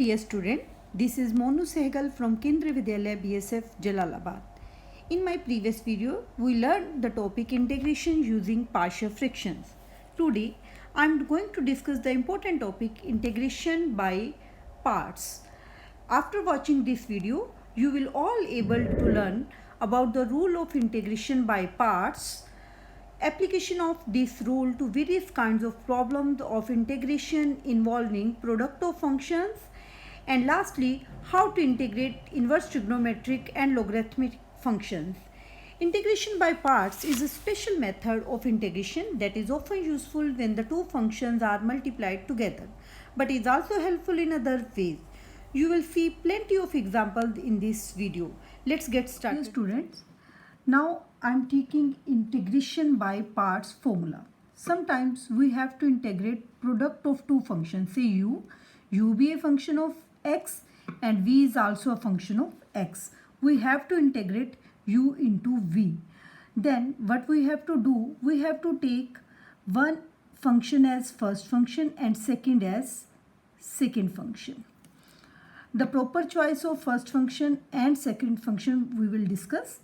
Dear student, this is Monu Sehgal from Kendriya Vidyalaya BSF Jalalabad. In my previous video, we learned the topic integration using partial fractions. Today, I am going to discuss the important topic integration by parts. After watching this video, you will all able to learn about the rule of integration by parts, application of this rule to various kinds of problems of integration involving product of functions, and lastly, how to integrate inverse trigonometric and logarithmic functions. Integration by parts is a special method of integration that is often useful when the two functions are multiplied together, but is also helpful in other ways. You will see plenty of examples in this video. Let's get started. Dear students, now I am taking integration by parts formula. Sometimes we have to integrate product of two functions. Say u be a function of x and v is also a function of x. We have to integrate u into v. Then what we have to do, we have to take one function as first function and second as second function. The proper choice of first function and second function we will discuss.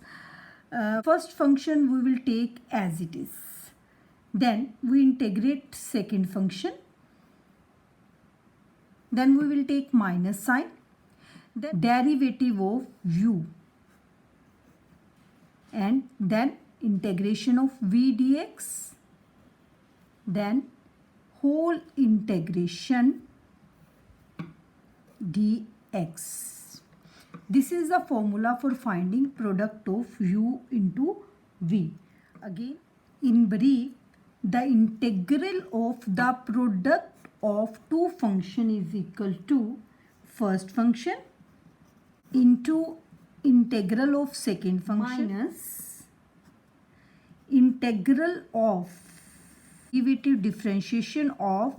First function we will take as it is. Then we integrate second function. Then we will take minus sign. The derivative of u. And then integration of v dx. Then whole integration dx. This is the formula for finding product of u into v. Again, in brief, the integral of the product of two function is equal to first function into integral of second function minus integral of derivative differentiation of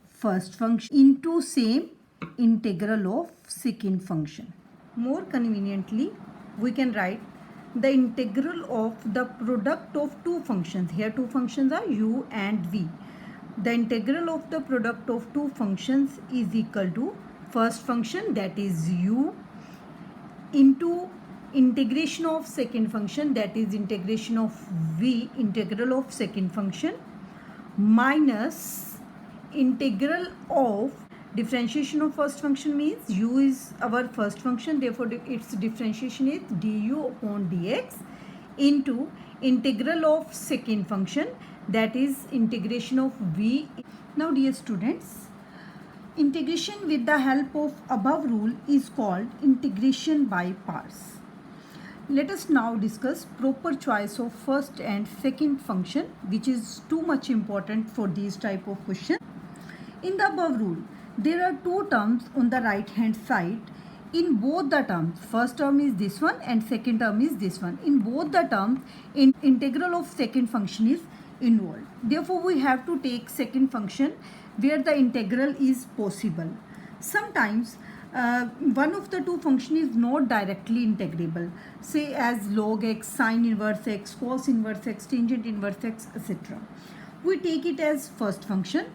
first function into same integral of second function. More conveniently, we can write the integral of the product of two functions. Here two functions are u and v. The integral of the product of two functions is equal to first function, that is u, into integration of second function, that is integration of v, integral of second function, minus integral of differentiation of first function means u is our first function, therefore its differentiation is du upon dx, into integral of second function, that is integration of v. Now dear students, integration with the help of above rule is called integration by parts. Let us now discuss proper choice of first and second function, which is too much important for these type of questions. In the above rule, there are two terms on the right hand side. In both the terms, first term is this one and second term is this one. In both the terms, integral of second function is involved. Therefore, we have to take second function where the integral is possible. Sometimes one of the two function is not directly integrable, say as log x, sine inverse x, cos inverse x, tangent inverse x, etc. We take it as first function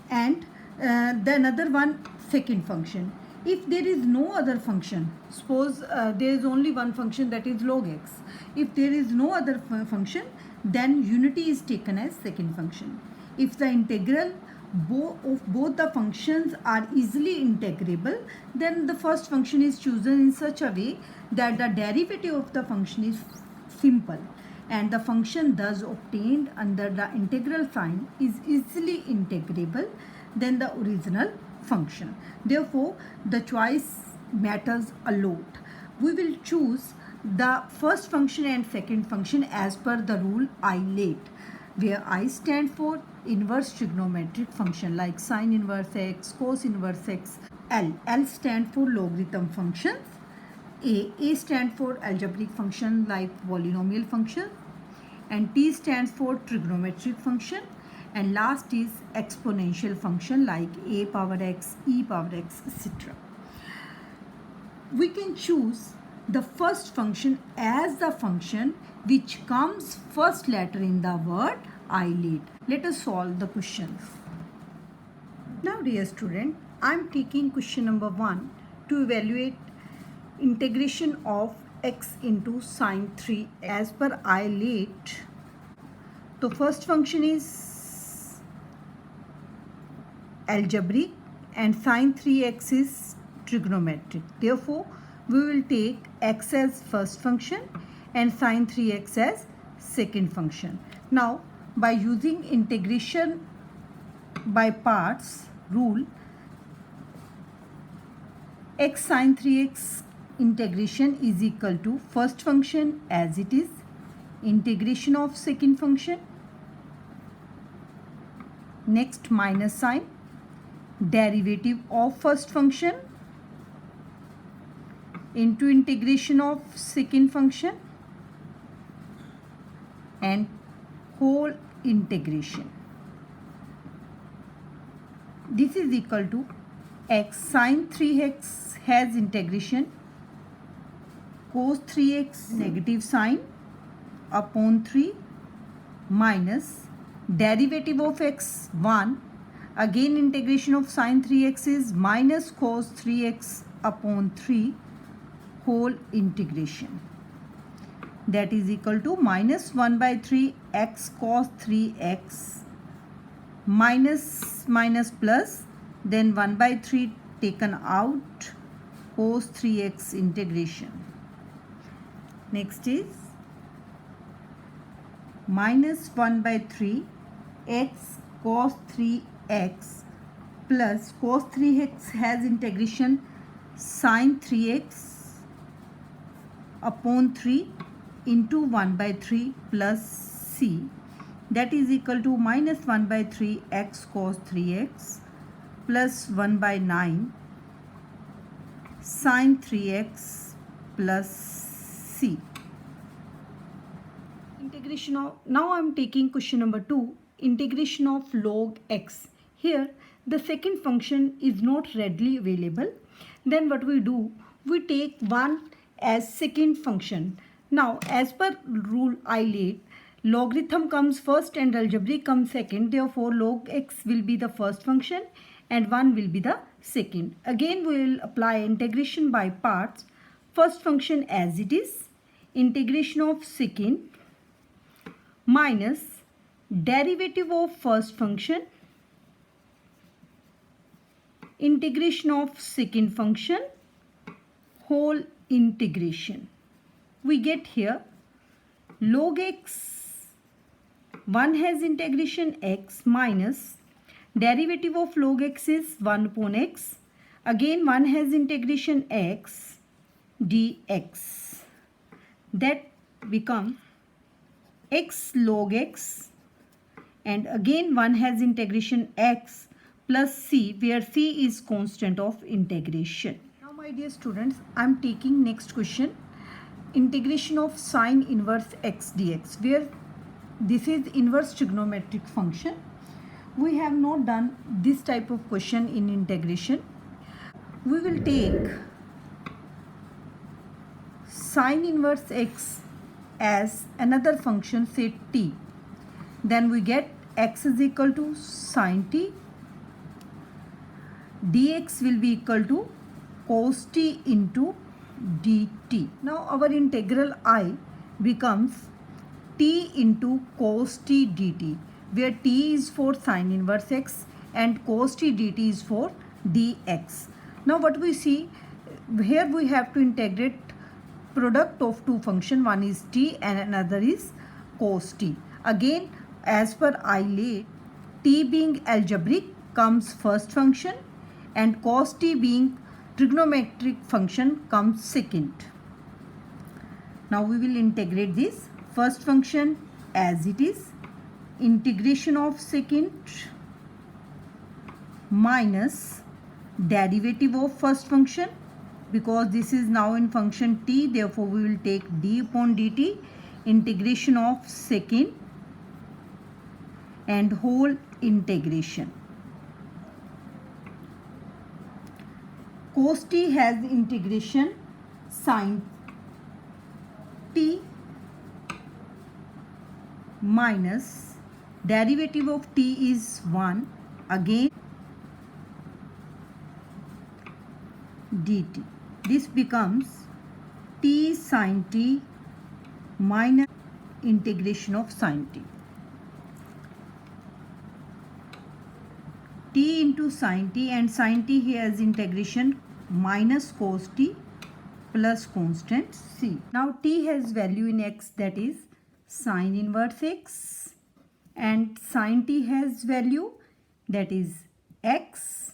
and the another one second function. If there is no other function, suppose there is only one function, that is log x. If there is no other function, then unity is taken as second function. If the integral of both the functions are easily integrable, then the first function is chosen in such a way that the derivative of the function is simple and the function thus obtained under the integral sign is easily integrable than the original function. Therefore, the choice matters a lot. We will choose the first function and second function as per the rule I laid, where I stand for inverse trigonometric function like sine inverse x, cos inverse x. L stand for logarithm functions. A stand for algebraic function like polynomial function, and T stands for trigonometric function, and last is exponential function like a power x, e power x, etc. We can choose the first function as the function which comes first letter in the word I laid. Let us solve the questions. Now dear student, I'm taking question number 1 to evaluate integration of x into sine 3 as per I late. The first function is algebraic and sine 3x is trigonometric. Therefore, we will take x as first function and sine 3x as second function. Now, by using integration by parts rule, x sine 3x integration is equal to first function as it is, integration of second function, next minus sign, derivative of first function into integration of second function and whole integration. This is equal to x sine 3x has integration cos 3x negative sign upon 3 minus derivative of x 1, again integration of sine 3x is minus cos 3x upon 3 whole integration, that is equal to minus 1 by 3 x cos 3x minus minus plus, then 1 by 3 taken out, cos 3x integration. Next is minus 1 by 3 x cos 3x plus cos 3x has integration sine 3x upon 3 into 1 by 3 plus c, that is equal to minus 1 by 3 x cos 3x plus 1 by 9 sine 3x plus c. Integration of, now I am taking question number 2, integration of log x. Here the second function is not readily available. Then what we do, we take 1 as second function. Now as per rule I laid, logarithm comes first and algebraic comes second. Therefore log x will be the first function and 1 will be the second. Again we will apply integration by parts. First function as it is, integration of second minus derivative of first function, integration of second function, whole integration. We get here log x, 1 has integration x minus derivative of log x is 1 upon x, again 1 has integration x dx, that becomes x log x, and again 1 has integration x plus c, where c is constant of integration. Now my dear students, I am taking next question, integration of sine inverse x dx, where this is inverse trigonometric function. We have not done this type of question in integration. We will take sine inverse x as another function, say t, then we get x is equal to sine t, dx will be equal to cos t into dt. Now our integral I becomes t into cos t dt, where t is for sine inverse x and cos t dt is for dx. Now what we see here, we have to integrate product of two function, one is t and another is cos t. Again as per I laid, t being algebraic comes first function and cos t being trigonometric function comes second. Now we will integrate this first function as it is, integration of second minus derivative of first function, because this is now in function t, therefore we will take d upon dt, integration of second and whole integration. Cos t has integration sine t minus derivative of t is 1, again dt. This becomes t sine t minus integration of sine t. T into sine t, and sine t here is integration minus cos t plus constant c. Now t has value in x, that is sine inverse x, and sine t has value, that is x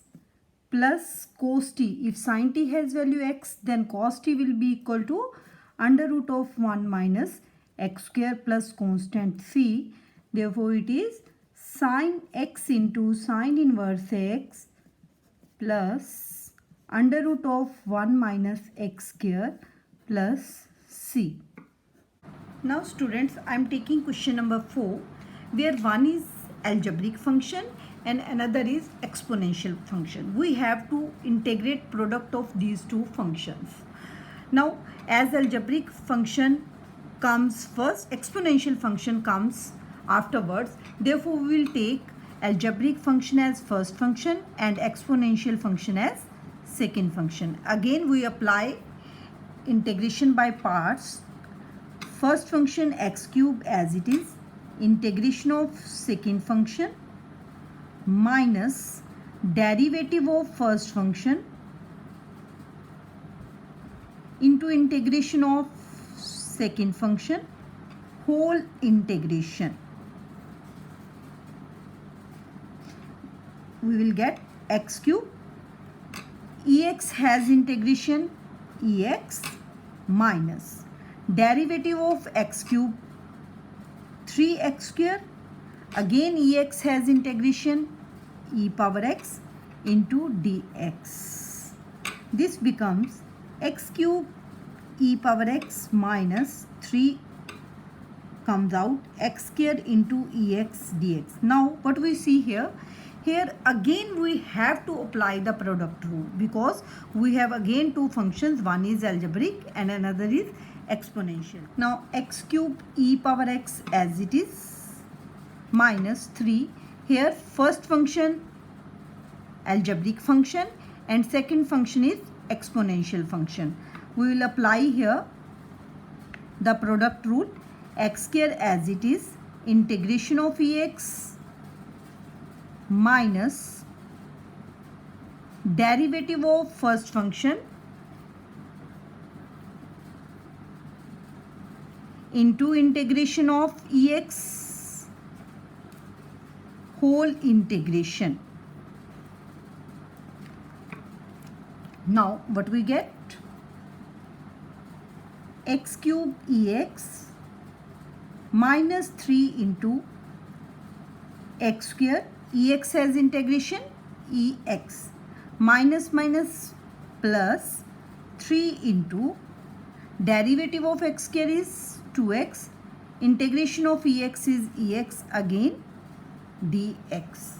plus cos t. If sine t has value x, then cos t will be equal to under root of 1 minus x square plus constant c. Therefore it is sine x into sine inverse x plus under root of 1 minus x square plus c. Now students, I am taking question number 4, where one is algebraic function and another is exponential function. We have to integrate product of these two functions. Now as algebraic function comes first, exponential function comes afterwards. Therefore we will take algebraic function as first function and exponential function as second function. Again we apply integration by parts. First function x cube as it is, integration of second function minus derivative of first function into integration of second function, whole integration. We will get x cube, ex has integration ex minus derivative of x cube 3x square, again ex has integration e power x into dx. This becomes x cube e power x minus 3 comes out x square into ex dx. Now what we see here, again we have to apply the product rule, because we have again two functions, one is algebraic and another is exponential. Now x cube e power x as it is minus 3, here first function algebraic function and second function is exponential function. We will apply here the product rule, x square as it is, integration of ex minus derivative of first function into integration of ex whole integration. Now what we get, x cube ex minus 3 into x square, ex has integration ex minus minus plus 3 into derivative of x square is 2x, integration of ex is ex again dx.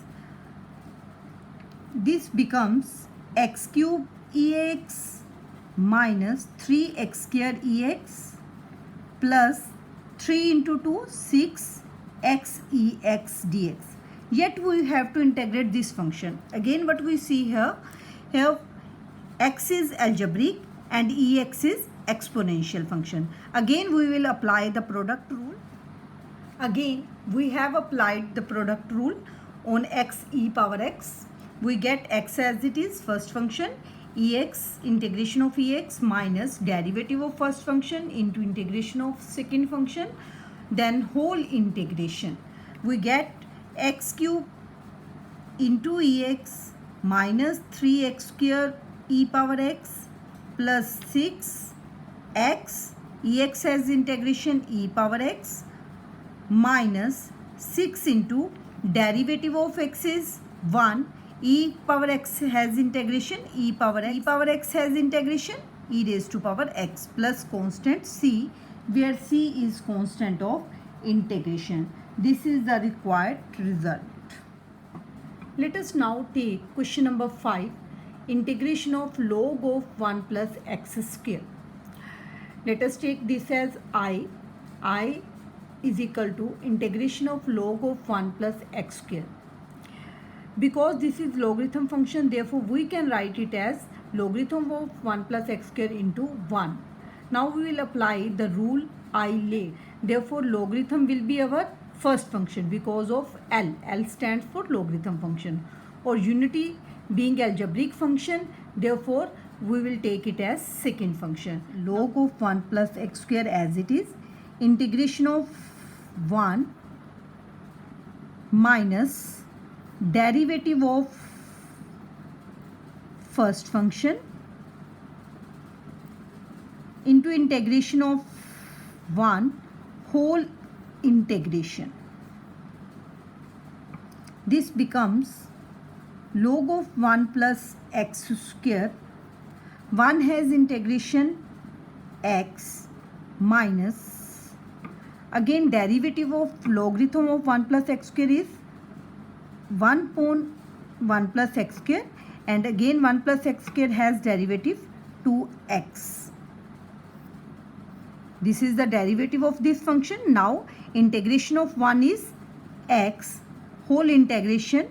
This becomes x cube ex minus 3x square ex plus 3 into 2 6 x ex dx. Yet we have to integrate this function. Again what we see here x is algebraic and ex is exponential function. Again we will apply the product rule. Again we have applied the product rule on x e power x. We get x as it is, first function, ex integration of ex minus derivative of first function into integration of second function, then whole integration. We get x cube into ex minus 3x square e power x plus 6 x, ex has integration e power x minus 6 into derivative of x is 1, e power x has integration e power x has integration e raised to power x plus constant c, where c is constant of integration. This is the required result. Let us now take question number 5, integration of log of 1 plus x square. Let us take this as I is equal to integration of log of 1 plus x square. Because this is logarithm function, therefore we can write it as logarithm of 1 plus x square into 1. Now we will apply the rule I laid. Therefore, logarithm will be our first function because of L. L stands for logarithm function. Or unity being algebraic function, therefore we will take it as second function. Log of 1 plus x square as it is, integration of 1 minus derivative of first function into integration of 1 whole integration. This becomes log of 1 plus x square. 1 has integration x minus, again derivative of logarithm of 1 plus x square is 1 upon 1 plus x square, and again 1 plus x square has derivative 2x. This is the derivative of this function. Now integration of 1 is x whole integration.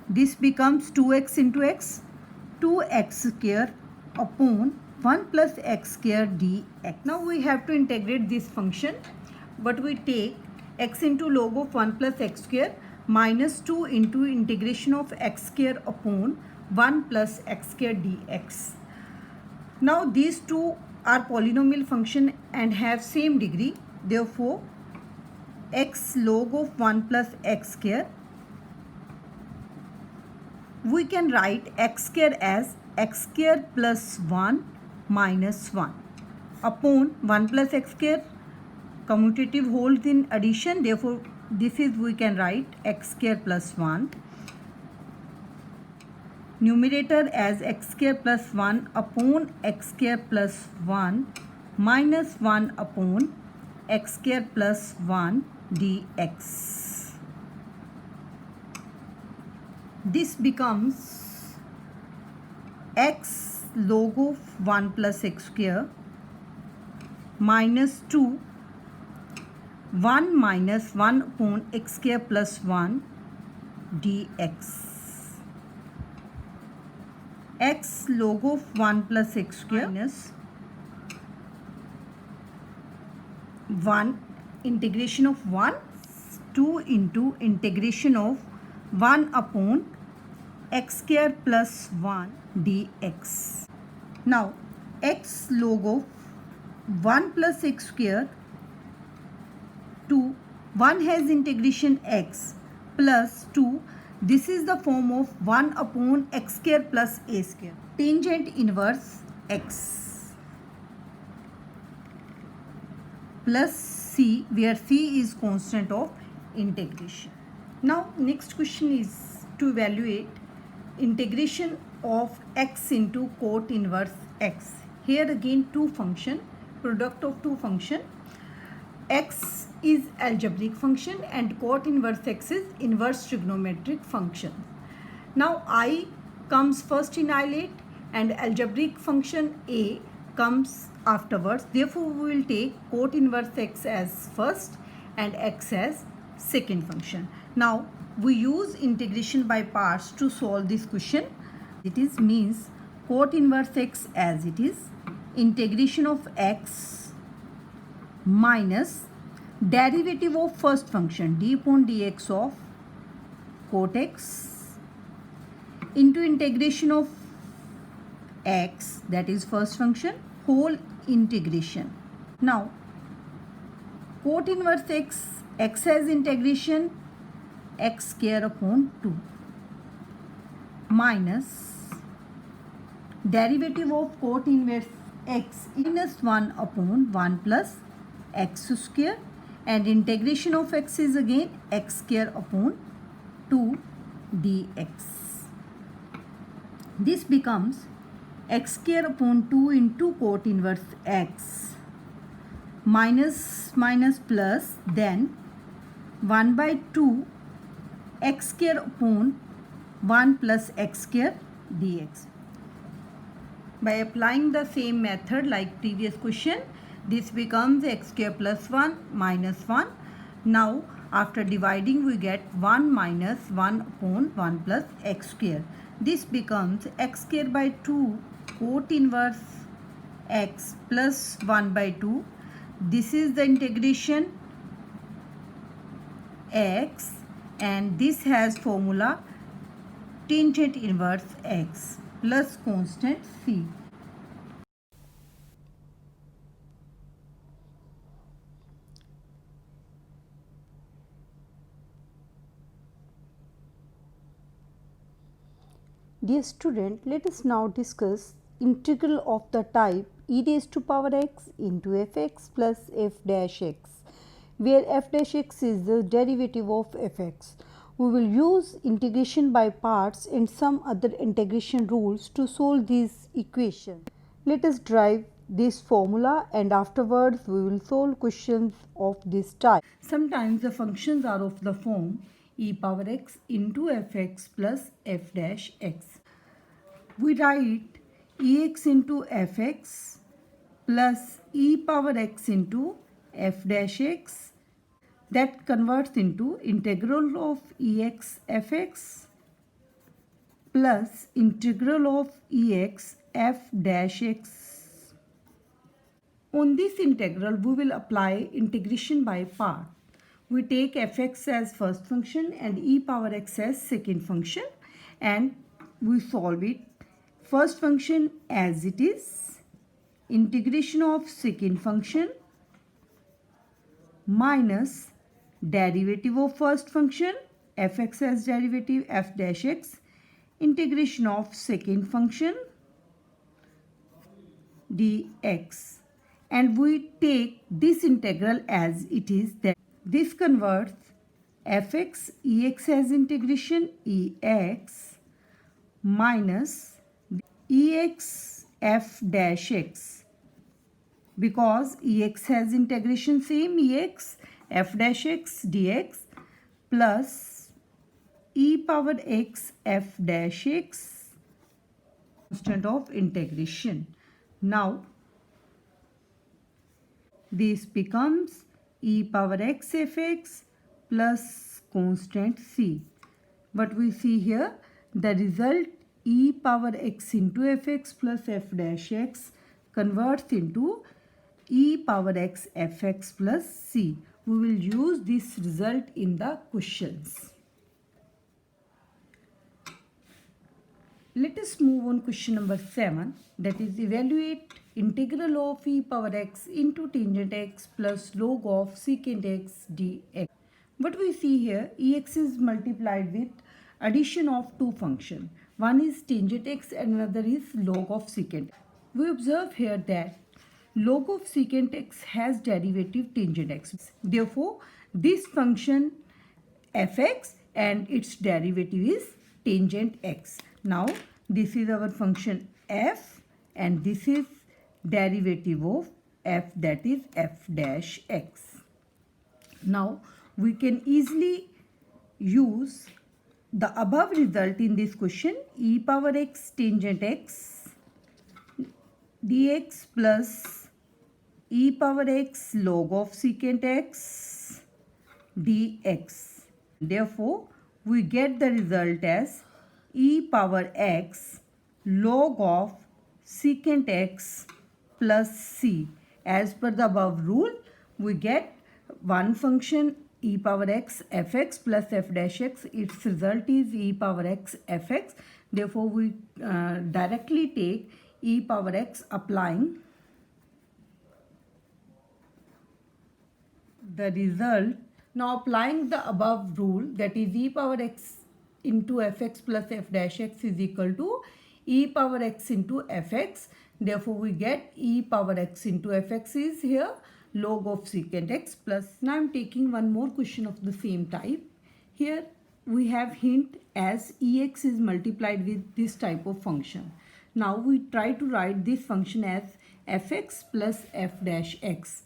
This becomes 2x into x, 2x square upon 1 plus x square dx. Now we have to integrate this function, but we take x into log of 1 plus x square minus 2 into integration of x square upon 1 plus x square dx. Now these two are polynomial function and have same degree. Therefore, x log of 1 plus x square, we can write x square as x square plus 1 minus 1 upon 1 plus x square, commutative holds in addition. Therefore, this is we can write x square plus 1. Numerator as x square plus 1 upon x square plus 1 minus 1 upon x square plus 1 dx. This becomes x log of 1 plus x square minus 2 1 minus 1 upon x square plus 1 dx. X log of 1 plus x square minus 1 integration of 1, 2 into integration of 1 upon x square plus 1 dx. Now x log of 1 plus x square to 1 has integration x plus 2. This is the form of 1 upon x square plus a square. Tangent inverse x plus c, where c is constant of integration. Now next question is to evaluate integration of x into cot inverse x. Here again two function, product of two function. X is algebraic function and cot inverse x is inverse trigonometric function. Now I comes first in isolate and algebraic function a comes afterwards. Therefore we will take cot inverse x as first and x as second function. Now we use integration by parts to solve this question. It is means cot inverse x as it is, integration of x minus derivative of first function d upon dx of cot x into integration of x, that is first function, whole integration. Now cot inverse x, x has integration x square upon 2 minus derivative of cot inverse x minus 1 upon 1 plus x square, and integration of x is again x square upon 2 dx. This becomes x square upon 2 into cot inverse x minus plus, then 1 by 2 x square upon 1 plus x square dx. By applying the same method like previous question, this becomes x square plus 1 minus 1. Now after dividing we get 1 minus 1 upon 1 plus x square. This becomes x square by 2 cot inverse x plus 1 by 2. This is the integration x, and this has formula tangent inverse x plus constant c. Dear student, let us now discuss integral of the type e raised to power x into fx plus f dash x, where f dash x is the derivative of fx. We will use integration by parts and some other integration rules to solve this equation. Let us derive this formula and afterwards we will solve questions of this type. Sometimes the functions are of the form e power x into fx plus f dash x. We write ex into fx plus e power x into f dash x, that converts into integral of ex fx plus integral of ex f dash x. On this integral, we will apply integration by part. We take fx as first function and e power x as second function, and we solve it. First function as it is, integration of second function minus derivative of first function fx as derivative f dash x, integration of second function dx, and we take this integral as it is, that this converts fx ex as integration ex minus ex f dash x, because ex has integration same ex f dash x dx plus e power x f dash x constant of integration. Now this becomes e power x fx plus constant c. What we see here, the result e power x into fx plus f dash x converts into e power x fx plus c. We will use this result in the questions. Let us move on question number 7, that is evaluate integral of e power x into tangent x plus log of secant x dx. What we see here, ex is multiplied with addition of two functions. One is tangent x and another is log of secant. We observe here that log of secant x has derivative tangent x. Therefore, this function fx and its derivative is tangent x. Now, this is our function f and this is derivative of f, that is f dash x. Now, we can easily use the above result in this question, e power x tangent x dx plus e power x log of secant x dx. Therefore, we get the result as e power x log of secant x plus c. As per the above rule, we get one function e power x fx plus f dash x. Its result is e power x fx. Therefore, we directly take e power x applying the result. Now, applying the above rule, that is e power x into fx plus f dash x is equal to e power x into fx. Therefore, we get e power x into fx is here log of secant x plus. Now, I am taking one more question of the same type. Here we have hint as ex is multiplied with this type of function. Now, we try to write this function as fx plus f dash x.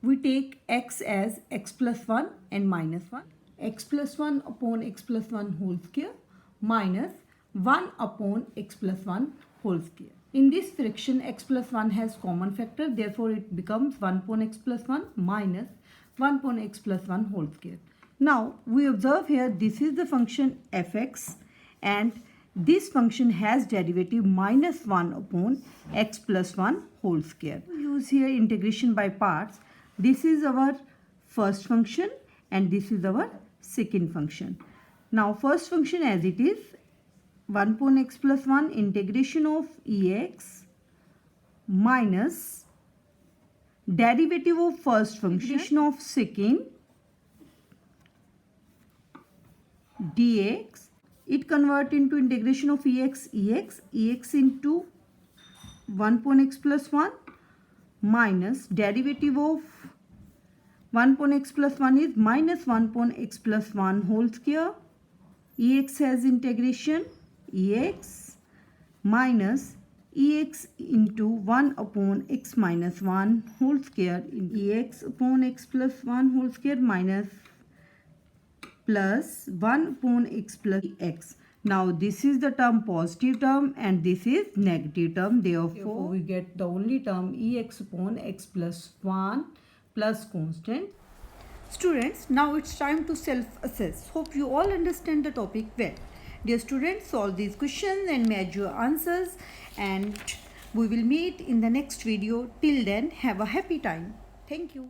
We take x as x plus 1 and minus 1. X plus 1 upon x plus 1 whole square minus 1 upon x plus 1 whole square. In this fraction, x plus 1 has common factor. Therefore, it becomes 1 upon x plus 1 minus 1 upon x plus 1 whole square. Now, we observe here this is the function fx and this function has derivative minus 1 upon x plus 1 whole square. Use here integration by parts. This is our first function and this is our second function. Now first function as it is 1 upon x plus 1 integration of ex minus derivative of first function of second dx. It convert into integration of ex into 1 upon x plus 1 minus derivative of 1 upon x plus 1 is minus 1 upon x plus 1 whole square. Ex has integration ex minus ex into 1 upon x minus 1 whole square in ex upon x plus 1 whole square minus plus 1 upon x plus x. Now this is the term positive term and this is negative term. Therefore, we get the only term ex upon x plus 1 plus constant. Students, now it's time to self-assess. Hope you all understand the topic well. Dear students, solve these questions and match your answers, and we will meet in the next video. Till then, have a happy time. Thank you.